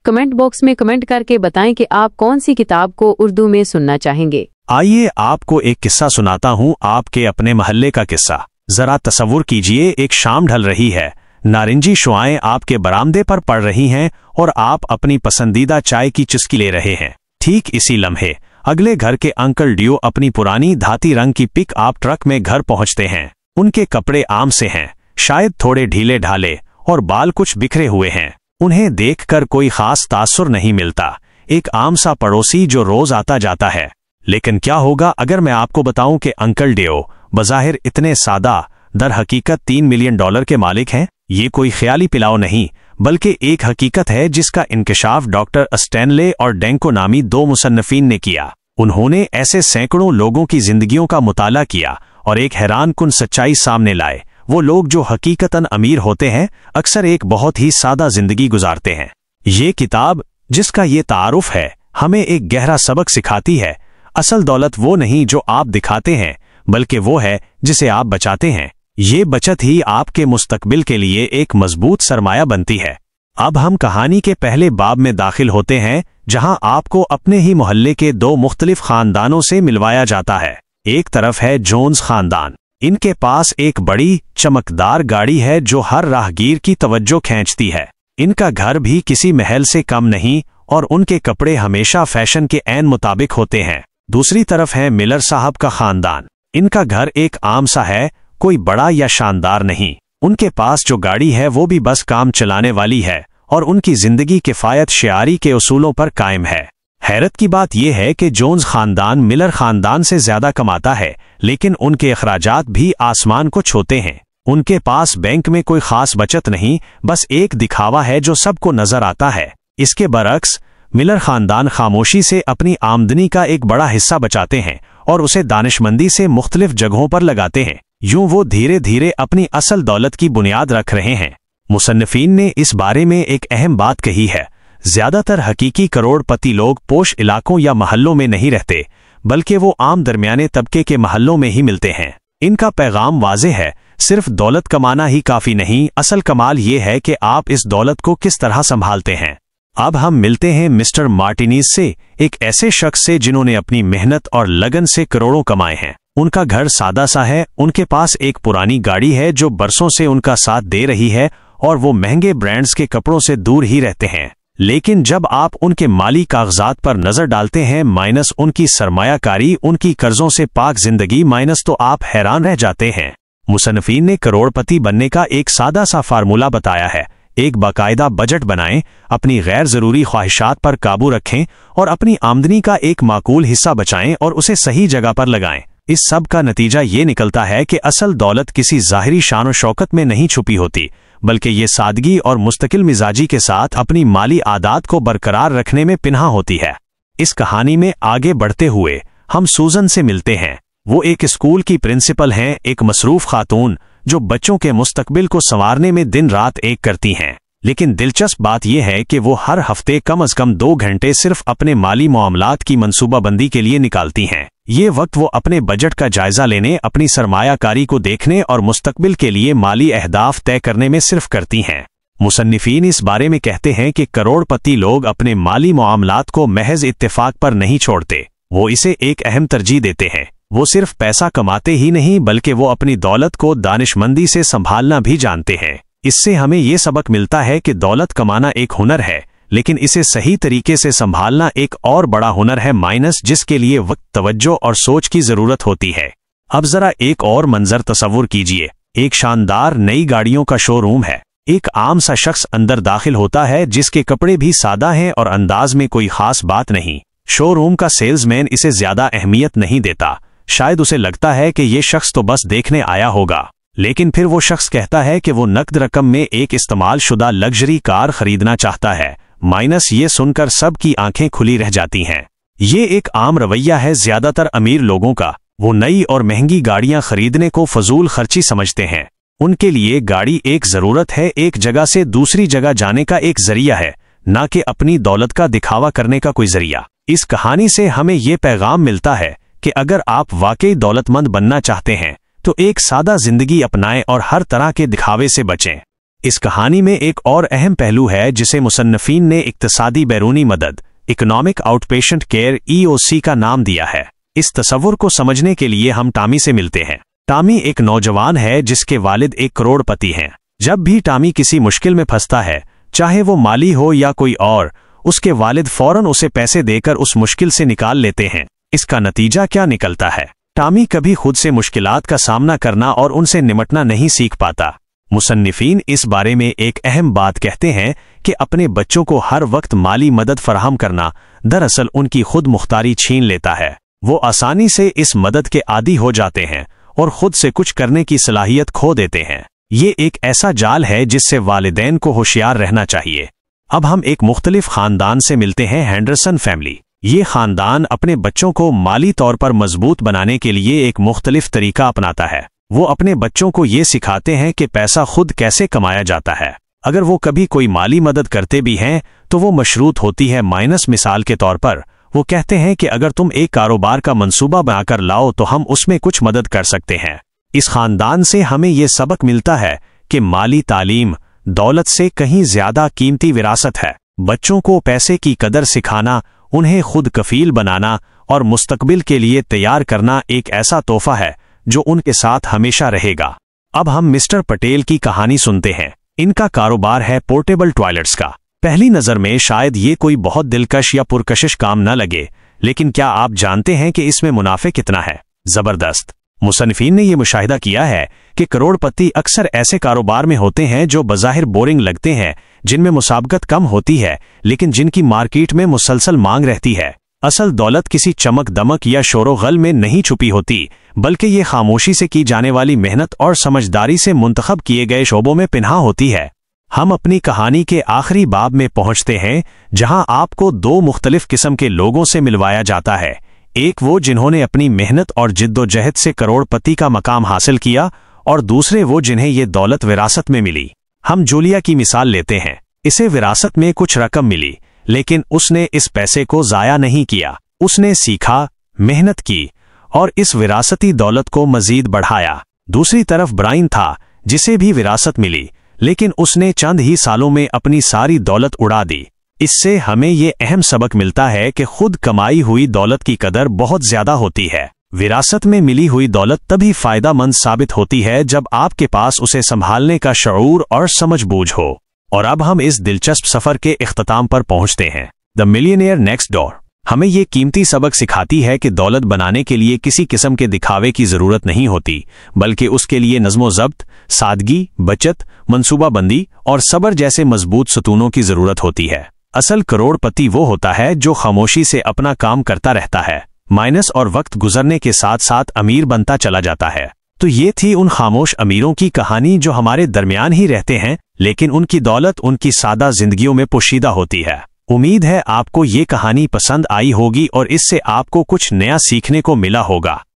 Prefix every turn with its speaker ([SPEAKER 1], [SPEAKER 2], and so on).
[SPEAKER 1] Comment box में comment करके बताएं कि आप कौन सी किताब को उर्दू में सुनना चाहेंगे।
[SPEAKER 2] आइए आपको एक किस्सा सुनाता हूं, आपके अपने मोहल्ले का किस्सा। जरा तसव्वुर कीजिए, एक शाम ढल रही है, नारंगी शुआएं आपके बरामदे पर पड़ रही हैं और आप अपनी पसंदीदा चाय की चुस्की ले रहे हैं। ठीक इसी लम्हे अगले घर के अंकल ड्यू अपनी पुरानी धाती रंग की पिक अप ट्रक में घर पहुंचते हैं। उनके कपड़े आम से हैं, शायद थोड़े ढीले ढाले, और बाल कुछ बिखरे हुए हैं। उन्हें देखकर कोई खास तासुर नहीं मिलता, एक आम सा पड़ोसी जो रोज आता जाता है। लेकिन क्या होगा अगर मैं आपको बताऊं कि अंकल ड्यू बज़ाहिर इतने सादा, दर हकीकत $3 मिलियन के मालिक हैं। ये कोई ख्याली पिलाओ नहीं, बल्कि एक हकीकत है जिसका इंकशाफ डॉक्टर स्टैनले और डेंको नामी 2 मुसन्निफीन ने किया। उन्होंने ऐसे सैकड़ों लोगों की जिंदगियों का मुताला किया और एक हैरानकुन सच्चाई सामने लाए। वो लोग जो हकीकतन अमीर होते हैं अक्सर एक बहुत ही सादा जिंदगी गुजारते हैं। ये किताब जिसका ये तारुफ है हमें एक गहरा सबक सिखाती है। असल दौलत वो नहीं जो आप दिखाते हैं, बल्कि वो है जिसे आप बचाते हैं। ये बचत ही आपके मुस्तकबिल के लिए एक मजबूत सरमाया बनती है। अब हम कहानी के पहले बाब में दाखिल होते हैं, जहां आपको अपने ही मोहल्ले के 2 मुख्तलिफ खानदानों से मिलवाया जाता है। एक तरफ है जोन्स खानदान। इनके पास एक बड़ी चमकदार गाड़ी है जो हर राहगीर की तवज्जो खींचती है। इनका घर भी किसी महल से कम नहीं और उनके कपड़े हमेशा फैशन के ऐन मुताबिक होते हैं। दूसरी तरफ है मिलर साहब का खानदान। इनका घर एक आम सा है, कोई बड़ा या शानदार नहीं। उनके पास जो गाड़ी है वो भी बस काम चलाने वाली है और उनकी जिंदगी किफायत शियारी के उसूलों पर कायम है। हैरत की बात यह है कि जोन्स खानदान मिलर खानदान से ज्यादा कमाता है, लेकिन उनके अखराजात भी आसमान को छूते हैं। उनके पास बैंक में कोई खास बचत नहीं, बस एक दिखावा है जो सबको नजर आता है। इसके बरक्स मिलर खानदान खामोशी से अपनी आमदनी का एक बड़ा हिस्सा बचाते हैं और उसे दानिशमंदी से मुख्तलिफ जगहों पर लगाते हैं। यूं वो धीरे धीरे अपनी असल दौलत की बुनियाद रख रहे हैं। मुसन्निफीन ने इस बारे में एक अहम बात कही है। ज्यादातर हकीकी करोड़पति लोग पोश इलाकों या महल्लों में नहीं रहते, बल्कि वो आम दरमियाने तबके के महल्लों में ही मिलते हैं। इनका पैगाम वाज़े है, सिर्फ दौलत कमाना ही काफी नहीं, असल कमाल ये है कि आप इस दौलत को किस तरह संभालते हैं। अब हम मिलते हैं मिस्टर मार्टिनीज से, एक ऐसे शख्स से जिन्होंने अपनी मेहनत और लगन से करोड़ों कमाए हैं। उनका घर सादा सा है, उनके पास एक पुरानी गाड़ी है जो बरसों से उनका साथ दे रही है और वो महंगे ब्रांड्स के कपड़ों से दूर ही रहते हैं। लेकिन जब आप उनके माली कागजात पर नजर डालते हैं, माइनस उनकी सरमायाकारी, उनकी कर्जों से पाक जिंदगी माइनस, तो आप हैरान रह जाते हैं। मुसन्निफीन ने करोड़पति बनने का एक सादा सा फार्मूला बताया है। एक बाकायदा बजट बनाएं, अपनी गैर जरूरी ख्वाहिशात पर काबू रखें और अपनी आमदनी का एक माकूल हिस्सा बचाएं और उसे सही जगह पर लगाएं। इस सब का नतीजा ये निकलता है कि असल दौलत किसी ज़ाहिरी शान और शौकत में नहीं छुपी होती, बल्कि ये सादगी और मुस्तकिल मिजाजी के साथ अपनी माली आदात को बरकरार रखने में पिन्हा होती है। इस कहानी में आगे बढ़ते हुए हम सूजन से मिलते हैं। वो एक स्कूल की प्रिंसिपल हैं, एक मसरूफ खातून जो बच्चों के मुस्तकबिल को संवारने में दिन रात एक करती हैं। लेकिन दिलचस्प बात यह है कि वो हर हफ्ते कम अज कम 2 घंटे सिर्फ अपने माली मामलात की मनसूबाबंदी के लिए निकालती हैं। ये वक्त वो अपने बजट का जायजा लेने, अपनी सरमायाकारी को देखने और मुस्तकबिल के लिए माली अहदाफ तय करने में सिर्फ करती हैं। मुसन्निफीन इस बारे में कहते हैं कि करोड़पति लोग अपने माली मामलात को महज इत्तेफाक पर नहीं छोड़ते, वो इसे एक अहम तरजीह देते हैं। वो सिर्फ पैसा कमाते ही नहीं, बल्कि वो अपनी दौलत को दानिशमंदी से संभालना भी जानते हैं। इससे हमें ये सबक मिलता है कि दौलत कमाना एक हुनर है, लेकिन इसे सही तरीके से संभालना एक और बड़ा हुनर है, माइनस जिसके लिए वक्त, तवज्जो और सोच की जरूरत होती है। अब जरा एक और मंजर तसव्वुर कीजिए। एक शानदार नई गाड़ियों का शोरूम है। एक आम सा शख्स अंदर दाखिल होता है, जिसके कपड़े भी सादा हैं और अंदाज में कोई खास बात नहीं। शोरूम का सेल्समैन इसे ज्यादा अहमियत नहीं देता। शायद उसे लगता है कि ये शख्स तो बस देखने आया होगा, लेकिन फिर वो शख्स कहता है कि वो नकद रकम में एक इस्तेमाल शुदा लग्जरी कार खरीदना चाहता है। माइनस ये सुनकर सबकी आंखें खुली रह जाती हैं। ये एक आम रवैया है ज्यादातर अमीर लोगों का। वो नई और महंगी गाड़ियां खरीदने को फजूल खर्ची समझते हैं। उनके लिए गाड़ी एक जरूरत है, एक जगह से दूसरी जगह जाने का एक जरिया है, ना कि अपनी दौलत का दिखावा करने का कोई जरिया। इस कहानी से हमें ये पैगाम मिलता है कि अगर आप वाकई दौलतमंद बनना चाहते हैं तो एक सादा जिंदगी अपनाएं और हर तरह के दिखावे से बचें। اس کہانی میں ایک اور اہم پہلو ہے جسے مصنفین نے اقتصادی بیرونی مدد economic out patient care EOC کا نام دیا ہے۔ اس تصور کو سمجھنے کے لیے ہم ٹامی سے ملتے ہیں۔ ٹامی ایک نوجوان ہے جس کے والد ایک کروڑ پتی ہیں۔ جب بھی ٹامی کسی مشکل میں پھنستا ہے، چاہے وہ مالی ہو یا کوئی اور، اس کے والد فوراً اسے پیسے دے کر اس مشکل سے نکال لیتے ہیں۔ اس کا نتیجہ کیا نکلتا ہے؟ ٹامی کبھی خود سے مشکلات کا سامنا کرنا اور ان سے نمٹنا نہیں سیکھ پاتا۔ مصنفین اس بارے میں ایک اہم بات کہتے ہیں کہ اپنے بچوں کو ہر وقت مالی مدد فراہم کرنا دراصل ان کی خود مختاری چھین لیتا ہے۔ وہ آسانی سے اس مدد کے عادی ہو جاتے ہیں اور خود سے کچھ کرنے کی صلاحیت کھو دیتے ہیں۔ یہ ایک ایسا جال ہے جس سے والدین کو ہوشیار رہنا چاہیے۔ اب ہم ایک مختلف خاندان سے ملتے ہیں، ہینڈرسن فیملی۔ یہ خاندان اپنے بچوں کو مالی طور پر مضبوط بنانے کے لیے ایک مختلف طریقہ اپناتا ہے۔ وہ اپنے بچوں کو یہ سکھاتے ہیں کہ پیسہ خود کیسے کمایا جاتا ہے۔ اگر وہ کبھی کوئی مالی مدد کرتے بھی ہیں تو وہ مشروط ہوتی ہے مثال کے طور پر وہ کہتے ہیں کہ اگر تم ایک کاروبار کا منصوبہ بنا کر لاؤ تو ہم اس میں کچھ مدد کر سکتے ہیں۔ اس خاندان سے ہمیں یہ سبق ملتا ہے کہ مالی تعلیم دولت سے کہیں زیادہ قیمتی وراثت ہے۔ بچوں کو پیسے کی قدر سکھانا، انہیں خود کفیل بنانا اور مستقبل کے لیے تیار کرنا ایک ایسا تحفہ ہے جو ان کے ساتھ ہمیشہ رہے گا۔ اب ہم مسٹر پٹیل کی کہانی سنتے ہیں۔ ان کا کاروبار ہے پورٹیبل ٹوائلٹس کا۔ پہلی نظر میں شاید یہ کوئی بہت دلکش یا پرکشش کام نہ لگے، لیکن کیا آپ جانتے ہیں کہ اس میں منافع کتنا ہے؟ زبردست۔ مصنفین نے یہ مشاہدہ کیا ہے کہ کروڑ پتی اکثر ایسے کاروبار میں ہوتے ہیں جو بظاہر بورنگ لگتے ہیں، جن میں مسابقت کم ہوتی ہے لیکن جن کی مارکیٹ میں مسلسل مانگ رہتی ہے۔ اصل دولت کسی چمک دمک یا شور و غل میں نہیں چھپی ہوتی، بلکہ یہ خاموشی سے کی جانے والی محنت اور سمجھداری سے منتخب کیے گئے شعبوں میں پنہاں ہوتی ہے۔ ہم اپنی کہانی کے آخری باب میں پہنچتے ہیں، جہاں آپ کو دو مختلف قسم کے لوگوں سے ملوایا جاتا ہے۔ ایک وہ جنہوں نے اپنی محنت اور جد و جہد سے کروڑ پتی کا مقام حاصل کیا، اور دوسرے وہ جنہیں یہ دولت وراثت میں ملی۔ ہم جولیا کی مثال لیتے ہیں۔ اسے وراثت میں کچھ رقم ملی، لیکن اس نے اس پیسے کو ضائع نہیں کیا۔ اس نے سیکھا، محنت کی اور اس وراثتی دولت کو مزید بڑھایا۔ دوسری طرف برائن تھا، جسے بھی وراثت ملی، لیکن اس نے چند ہی سالوں میں اپنی ساری دولت اڑا دی۔ اس سے ہمیں یہ اہم سبق ملتا ہے کہ خود کمائی ہوئی دولت کی قدر بہت زیادہ ہوتی ہے۔ وراثت میں ملی ہوئی دولت تبھی فائدہ مند ثابت ہوتی ہے جب آپ کے پاس اسے سنبھالنے کا شعور اور سمجھ بوجھ ہو۔ اور اب ہم اس دلچسپ سفر کے اختتام پر پہنچتے ہیں۔ دی ملینئر نیکسٹ ڈور ہمیں یہ قیمتی سبق سکھاتی ہے کہ دولت بنانے کے لیے کسی قسم کے دکھاوے کی ضرورت نہیں ہوتی، بلکہ اس کے لیے نظم و ضبط، سادگی، بچت، منصوبہ بندی اور صبر جیسے مضبوط ستونوں کی ضرورت ہوتی ہے۔ اصل کروڑ پتی وہ ہوتا ہے جو خاموشی سے اپنا کام کرتا رہتا ہے، اور وقت گزرنے کے ساتھ ساتھ امیر بنتا چلا جاتا ہے۔ تو یہ تھی ان خاموش امیروں کی کہانی جو ہمارے درمیان ہی رہتے ہیں، لیکن ان کی دولت ان کی سادہ زندگیوں میں پوشیدہ ہوتی ہے۔ امید ہے آپ کو یہ کہانی پسند آئی ہوگی اور اس سے آپ کو کچھ نیا سیکھنے کو ملا ہوگا۔